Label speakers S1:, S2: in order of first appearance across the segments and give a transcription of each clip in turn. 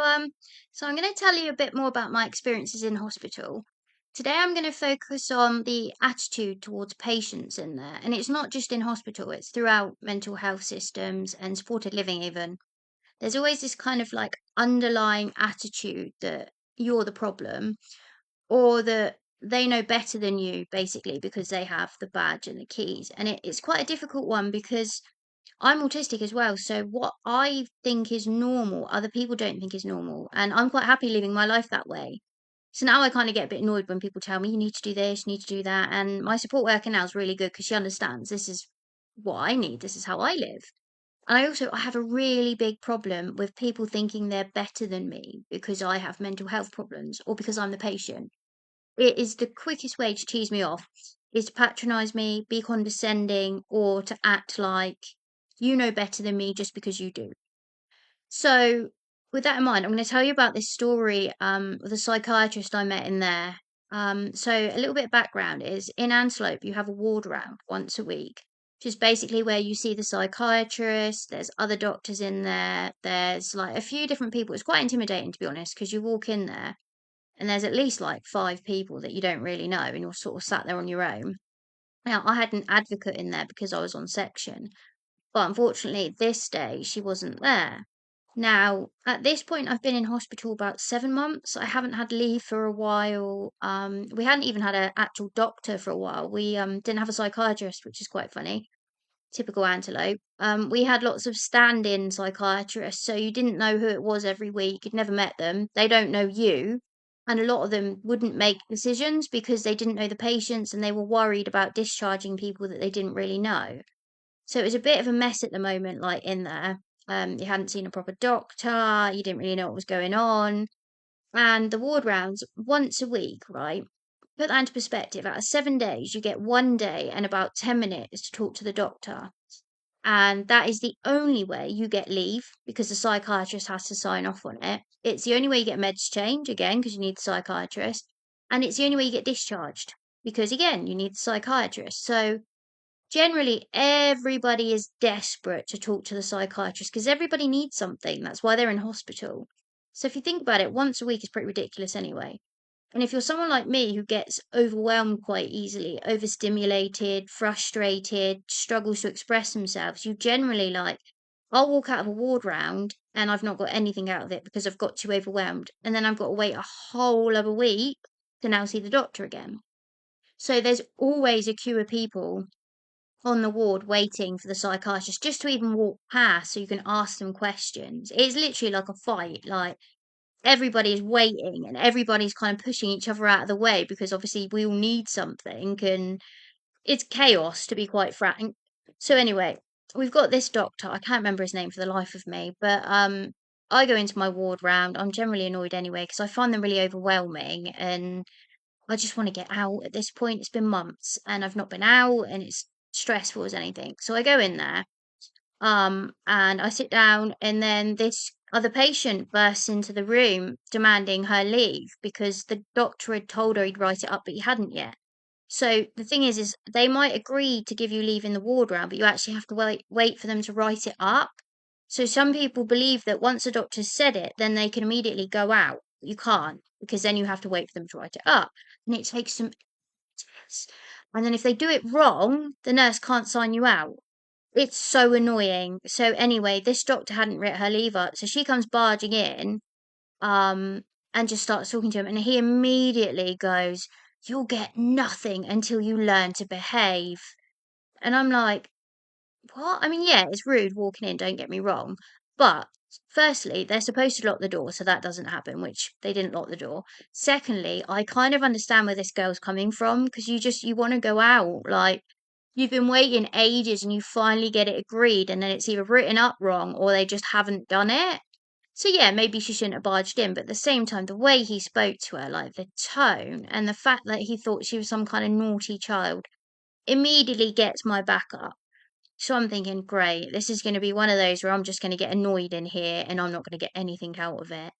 S1: Um, so I'm going to tell you a bit more about my experiences in hospital. Today, I'm going to focus on the attitude towards patients in there, and it's not just in hospital; it's throughout mental health systems and supported living. Even there's always this kind of like underlying attitude that you're the problem, or that they know better than you, basically, because they have the badge and the keys. And it's quite a difficult one because I'm autistic as well, so what I think is normal, other people don't think is normal, and I'm quite happy living my life that way. So now I kind of get a bit annoyed when people tell me you need to do this, you need to do that, and my support worker now is really good because she understands this is what I need, this is how I live. And I have a really big problem with people thinking they're better than me because I have mental health problems or because I'm the patient. It is the quickest way to tease me off is to patronize me, be condescending, or to act like you know better than me just because you do. So, with that in mind, I'm going to tell you about this story with a psychiatrist I met in there. So, a little bit of background is in Antelope, you have a ward round once a week, which is basically where you see the psychiatrist. There's other doctors in there. There's like a few different people. It's quite intimidating, to be honest, because you walk in there and there's at least like five people that you don't really know, and you're sort of sat there on your own. Now, I had an advocate in there because I was on section, but unfortunately, this day she wasn't there. Now, at this point, I've been in hospital about 7 months. I haven't had leave for a while. We hadn't even had an actual doctor for a while. We didn't have a psychiatrist, which is quite funny. Typical Antelope. We had lots of stand-in psychiatrists, so you didn't know who it was every week. You'd never met them. They don't know you. And a lot of them wouldn't make decisions because they didn't know the patients and they were worried about discharging people that they didn't really know. So it was a bit of a mess at the moment, like in there. You hadn't seen a proper doctor, you didn't really know what was going on. And the ward rounds once a week, right? Put that into perspective. Out of 7 days, you get 1 day and about 10 minutes to talk to the doctor. And that is the only way you get leave because the psychiatrist has to sign off on it. It's the only way you get meds change, again, because you need the psychiatrist. And it's the only way you get discharged because, again, you need the psychiatrist. So generally, everybody is desperate to talk to the psychiatrist because everybody needs something. That's why they're in hospital. So if you think about it, once a week is pretty ridiculous anyway. And if you're someone like me who gets overwhelmed quite easily, overstimulated, frustrated, struggles to express themselves, you generally like, I'll walk out of a ward round and I've not got anything out of it because I've got too overwhelmed. And then I've got to wait a whole other week to now see the doctor again. So there's always a queue of people on the ward waiting for the psychiatrist just to even walk past so you can ask them questions. It's literally like a fight. Like everybody is waiting and everybody's kind of pushing each other out of the way because obviously we all need something and it's chaos, to be quite frank. So anyway, we've got this doctor. I can't remember his name for the life of me, but I go into my ward round. I'm generally annoyed anyway because I find them really overwhelming and I just want to get out at this point. It's been months and I've not been out and it's stressful as anything. So I go in there, and I sit down and then this other patient bursts into the room demanding her leave because the doctor had told her he'd write it up, but he hadn't yet. So the thing is they might agree to give you leave in the ward round, but you actually have to wait for them to write it up. So some people believe that once the doctor's said it, then they can immediately go out. You can't, because then you have to wait for them to write it up. And it takes some ages. And then if they do it wrong, the nurse can't sign you out. It's so annoying. So anyway, this doctor hadn't written her leave up, so she comes barging in, um, and just starts talking to him, and he immediately goes, "You'll get nothing until you learn to behave." And I'm like, what? I mean, yeah, it's rude walking in, don't get me wrong. But firstly, they're supposed to lock the door, so that doesn't happen, which they didn't lock the door. Secondly, I kind of understand where this girl's coming from because you want to go out. Like, you've been waiting ages and you finally get it agreed, and then it's either written up wrong or they just haven't done it. So yeah, maybe she shouldn't have barged in, but at the same time, the way he spoke to her, like the tone and the fact that he thought she was some kind of naughty child, immediately gets my back up. So I'm thinking, great, this is going to be one of those where I'm just going to get annoyed in here and I'm not going to get anything out of it.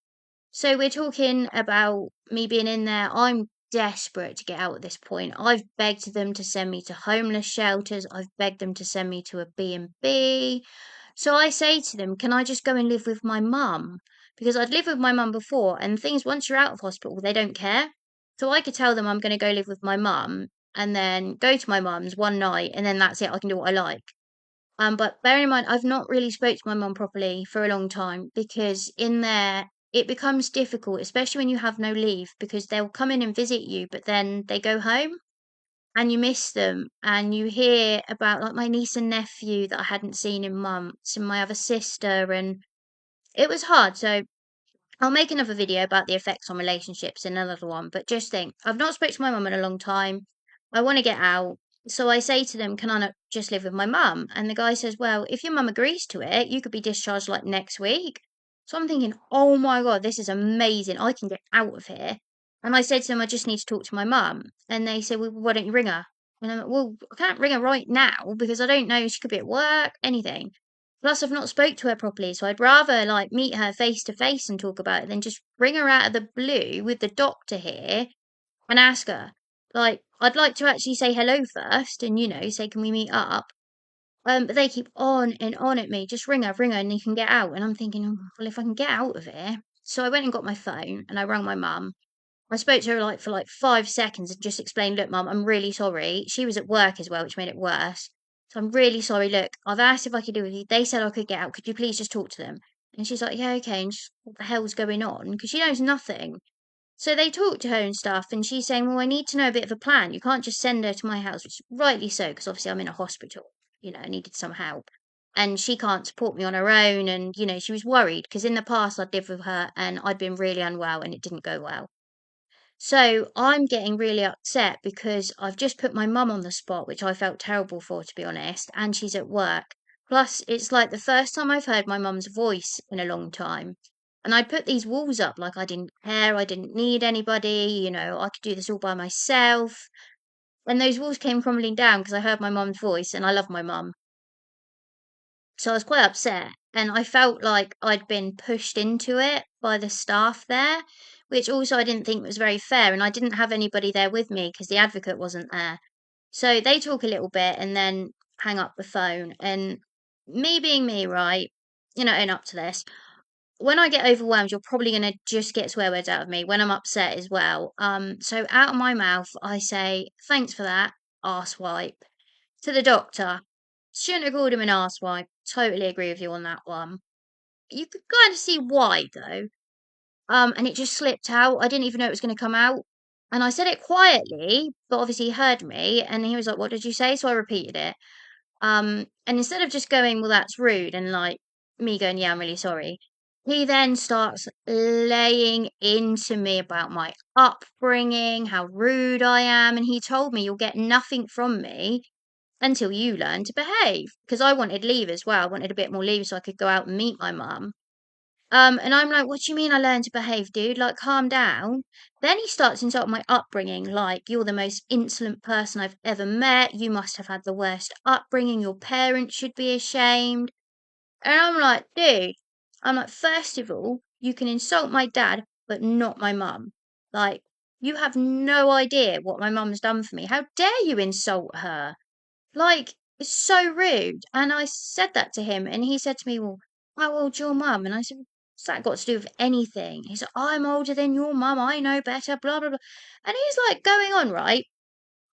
S1: So we're talking about me being in there. I'm desperate to get out at this point. I've begged them to send me to homeless shelters. I've begged them to send me to a B&B. So I say to them, can I just go and live with my mum? Because I'd lived with my mum before, and things, once you're out of hospital, they don't care. So I could tell them I'm going to go live with my mum and then go to my mum's one night, and then that's it. I can do what I like. But bearing in mind, I've not really spoke to my mum properly for a long time because in there it becomes difficult, especially when you have no leave, because they'll come in and visit you, but then they go home and you miss them and you hear about like my niece and nephew that I hadn't seen in months and my other sister, and it was hard. So I'll make another video about the effects on relationships in another one, but just think, I've not spoken to my mum in a long time. I want to get out. So I say to them, can I not just live with my mum? And the guy says, well, if your mum agrees to it, you could be discharged like next week. So I'm thinking, oh my God, this is amazing. I can get out of here. And I said to them, I just need to talk to my mum. And they said, well, why don't you ring her? And I'm like, well, I can't ring her right now because I don't know. She could be at work, anything. Plus, I've not spoke to her properly, so I'd rather like meet her face to face and talk about it than just bring her out of the blue with the doctor here and ask her. Like, I'd like to actually say hello first and, say, can we meet up? But they keep on and on at me. Just ring her, and you can get out. And I'm thinking, oh, well, if I can get out of here. So I went and got my phone and I rang my mum. I spoke to her like for like 5 seconds and just explained, look, mum, I'm really sorry. She was at work as well, which made it worse. So I'm really sorry. Look, I've asked if I could do with you. They said I could get out. Could you please just talk to them? And she's like, yeah, okay. And she's, what the hell's going on? Because she knows nothing. So they talked to her and stuff, and she's saying, well, I need to know a bit of a plan. You can't just send her to my house, which rightly so, because obviously I'm in a hospital. I needed some help. And she can't support me on her own. And, she was worried because in the past I'd lived with her and I'd been really unwell and it didn't go well. So I'm getting really upset because I've just put my mum on the spot, which I felt terrible for, to be honest, and she's at work. Plus, it's like the first time I've heard my mum's voice in a long time. And I put these walls up like I didn't care, I didn't need anybody, I could do this all by myself. And those walls came crumbling down because I heard my mum's voice and I love my mum. So I was quite upset, and I felt like I'd been pushed into it by the staff there, which also I didn't think was very fair, and I didn't have anybody there with me because the advocate wasn't there. So they talk a little bit and then hang up the phone. And me being me, right, own up to this. When I get overwhelmed, you're probably gonna just get swear words out of me when I'm upset as well. So out of my mouth, I say, thanks for that, arsewipe. To the doctor, shouldn't have called him an arsewipe. Totally agree with you on that one. You could kind of see why though. And it just slipped out. I didn't even know it was going to come out. And I said it quietly, but obviously he heard me and he was like, what did you say? So I repeated it. And instead of just going, well, that's rude, and like me going, yeah, I'm really sorry, he then starts laying into me about my upbringing, how rude I am. And he told me, you'll get nothing from me until you learn to behave. Because I wanted leave as well. I wanted a bit more leave so I could go out and meet my mum. And I'm like, what do you mean I learned to behave, dude? Like, calm down. Then he starts insulting my upbringing, like, you're the most insolent person I've ever met. You must have had the worst upbringing. Your parents should be ashamed. And I'm like, dude, first of all, you can insult my dad, but not my mum. Like, you have no idea what my mum's done for me. How dare you insult her? Like, it's so rude. And I said that to him, and he said to me, well, how old's your mum? And I said, what's that got to do with anything? He said, I'm older than your mum. I know better, blah, blah, blah. And he's like going on, right?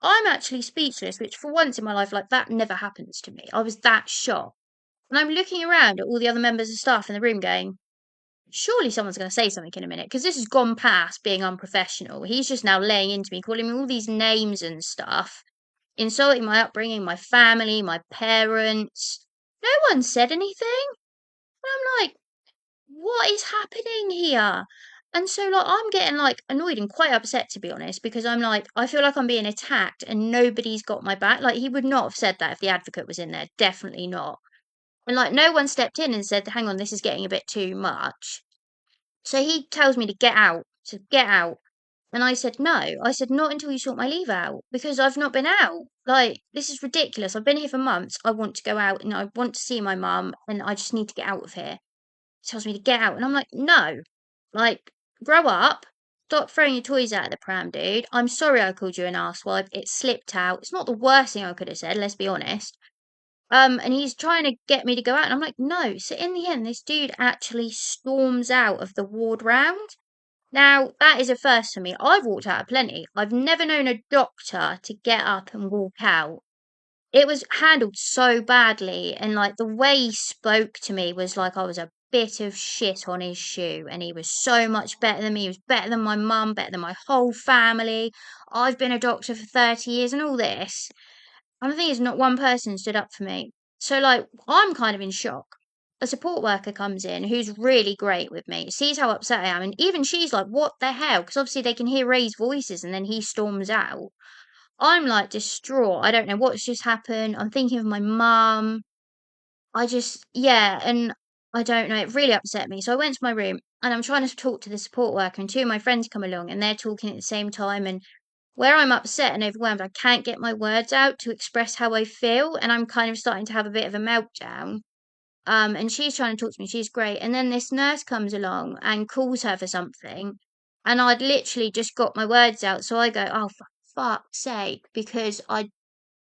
S1: I'm actually speechless, which for once in my life, like that never happens to me. I was that shocked. And I'm looking around at all the other members of staff in the room going, surely someone's going to say something in a minute because this has gone past being unprofessional. He's just now laying into me, calling me all these names and stuff, insulting my upbringing, my family, my parents. No one said anything. And I'm like, what is happening here? And so, like, I'm getting like annoyed and quite upset, to be honest, because I'm like, I feel like I'm being attacked and nobody's got my back. Like, he would not have said that if the advocate was in there. Definitely not. And like, no one stepped in and said, hang on, this is getting a bit too much. So he tells me to get out, to get out. And I said, no. I said, not until you sort my leave out because I've not been out. Like, this is ridiculous. I've been here for months. I want to go out and I want to see my mum and I just need to get out of here. He tells me to get out. And I'm like, no. Like, grow up. Stop throwing your toys out of the pram, dude. I'm sorry I called you an arsewipe. It slipped out. It's not the worst thing I could have said, let's be honest. And he's trying to get me to go out, and I'm like, no. So in the end, this dude actually storms out of the ward round. Now, that is a first for me. I've walked out of plenty. I've never known a doctor to get up and walk out. It was handled so badly, and like the way he spoke to me was like I was a bit of shit on his shoe, and he was so much better than me. He was better than my mum, better than my whole family. I've been a doctor for 30 years and all this. And the thing is, not one person stood up for me. So, like, I'm kind of in shock. A support worker comes in who's really great with me, sees how upset I am, and even she's like, what the hell? Because obviously they can hear raised voices, and then he storms out. I'm like distraught. I don't know what's just happened. I'm thinking of my mum. Yeah, and I don't know. It really upset me. So I went to my room and I'm trying to talk to the support worker, and two of my friends come along and they're talking at the same time. And where I'm upset and overwhelmed, I can't get my words out to express how I feel, and I'm kind of starting to have a bit of a meltdown. And she's trying to talk to me. She's great. And then this nurse comes along and calls her for something, and I'd literally just got my words out. So I go, "Oh, for fuck's sake," because I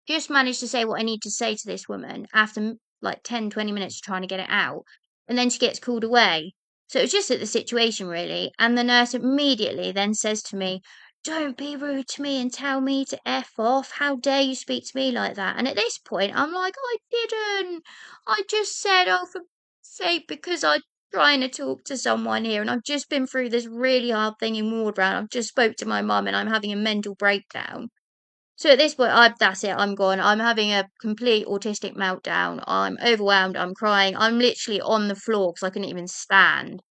S1: just managed to say what I need to say to this woman after like 10, 20 minutes trying to get it out. And then she gets called away. So it was just at the situation, really. And the nurse immediately then says to me, "Don't be rude to me and tell me to F off. How dare you speak to me like that?" And at this point, I'm like, I didn't. I just said, "Oh, for sake," because I'm trying to talk to someone here. And I've just been through this really hard thing in ward round. I've just spoke to my mum and I'm having a mental breakdown. So at this point, that's it. I'm gone. I'm having a complete autistic meltdown. I'm overwhelmed. I'm crying. I'm literally on the floor because I couldn't even stand.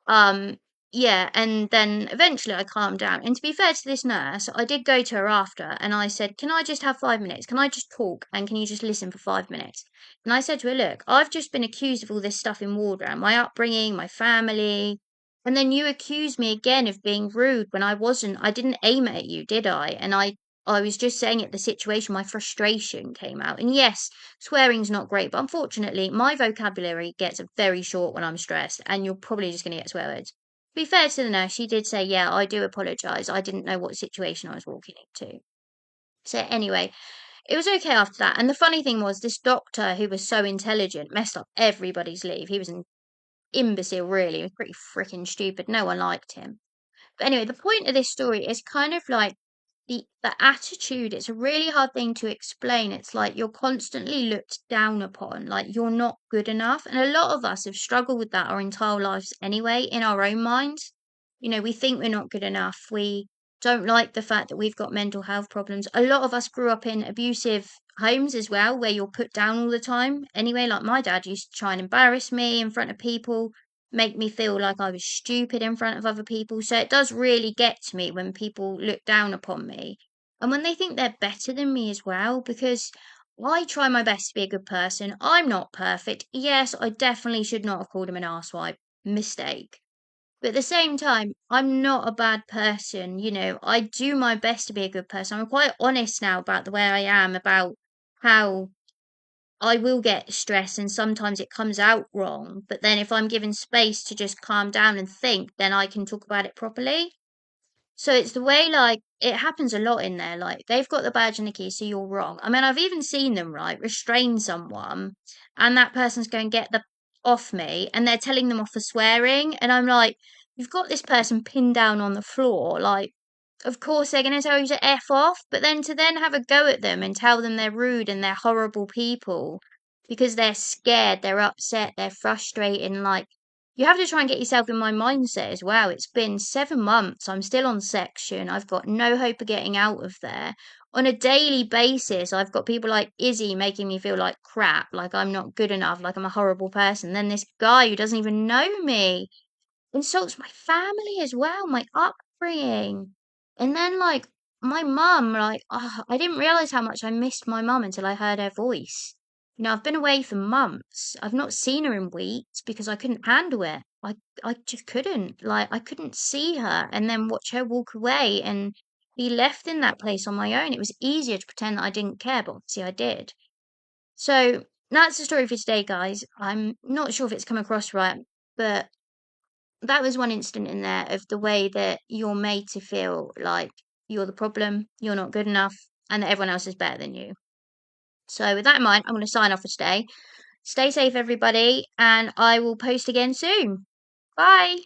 S1: Um, yeah, and then eventually I calmed down. And to be fair to this nurse, I did go to her after and I said, "Can I just have 5 minutes? Can I just talk? And can you just listen for 5 minutes?" And I said to her, "Look, I've just been accused of all this stuff in Wardround, my upbringing, my family. And then you accuse me again of being rude when I wasn't. I didn't aim it at you, did I? And I was just saying at the situation, my frustration came out. And yes, swearing's not great, but unfortunately, my vocabulary gets very short when I'm stressed, and you're probably just going to get swear words." To be fair to the nurse, she did say, "Yeah, I do apologise. I didn't know what situation I was walking into." So, anyway, it was okay after that. And the funny thing was, this doctor who was so intelligent messed up everybody's leave. He was an imbecile, really. He was pretty freaking stupid. No one liked him. But anyway, the point of this story is kind of like the attitude. It's a really hard thing to explain. It's like you're constantly looked down upon, like you're not good enough. And a lot of us have struggled with that our entire lives anyway, in our own minds. We think we're not good enough. We don't like the fact that we've got mental health problems. A lot of us grew up in abusive homes as well, where you're put down all the time. Anyway, like my dad used to try and embarrass me in front of people, make me feel like I was stupid in front of other people. So it does really get to me when people look down upon me and when they think they're better than me as well, because I try my best to be a good person. I'm not perfect. Yes, I definitely should not have called him an arsewipe. Mistake. But at the same time, I'm not a bad person. I do my best to be a good person. I'm quite honest now about the way I am, about how I will get stressed and sometimes it comes out wrong. But then if I'm given space to just calm down and think, then I can talk about it properly. So it's the way, like, it happens a lot in there. Like, they've got the badge and the key, so you're wrong. I mean, I've even seen them, right, restrain someone, and that person's going to get the off me, and they're telling them off for swearing, and I'm like, you've got this person pinned down on the floor, like, of course they're going to tell you to F off, but then to then have a go at them and tell them they're rude and they're horrible people because they're scared, they're upset, they're frustrated, and like, you have to try and get yourself in my mindset as well. It's been 7 months. I'm still on section. I've got no hope of getting out of there. On a daily basis, I've got people like Izzy making me feel like crap, like I'm not good enough, like I'm a horrible person. Then this guy who doesn't even know me insults my family as well, my upbringing. And then, like, my mum, like, I didn't realize how much I missed my mum until I heard her voice. I've been away for months. I've not seen her in weeks because I couldn't handle it. I just couldn't. Like, I couldn't see her and then watch her walk away and be left in that place on my own. It was easier to pretend that I didn't care, but obviously I did. So that's the story for today, guys. I'm not sure if it's come across right, but that was one incident in there of the way that you're made to feel like you're the problem, you're not good enough, and that everyone else is better than you. So, with that in mind, I'm going to sign off for today. Stay safe, everybody, and I will post again soon. Bye.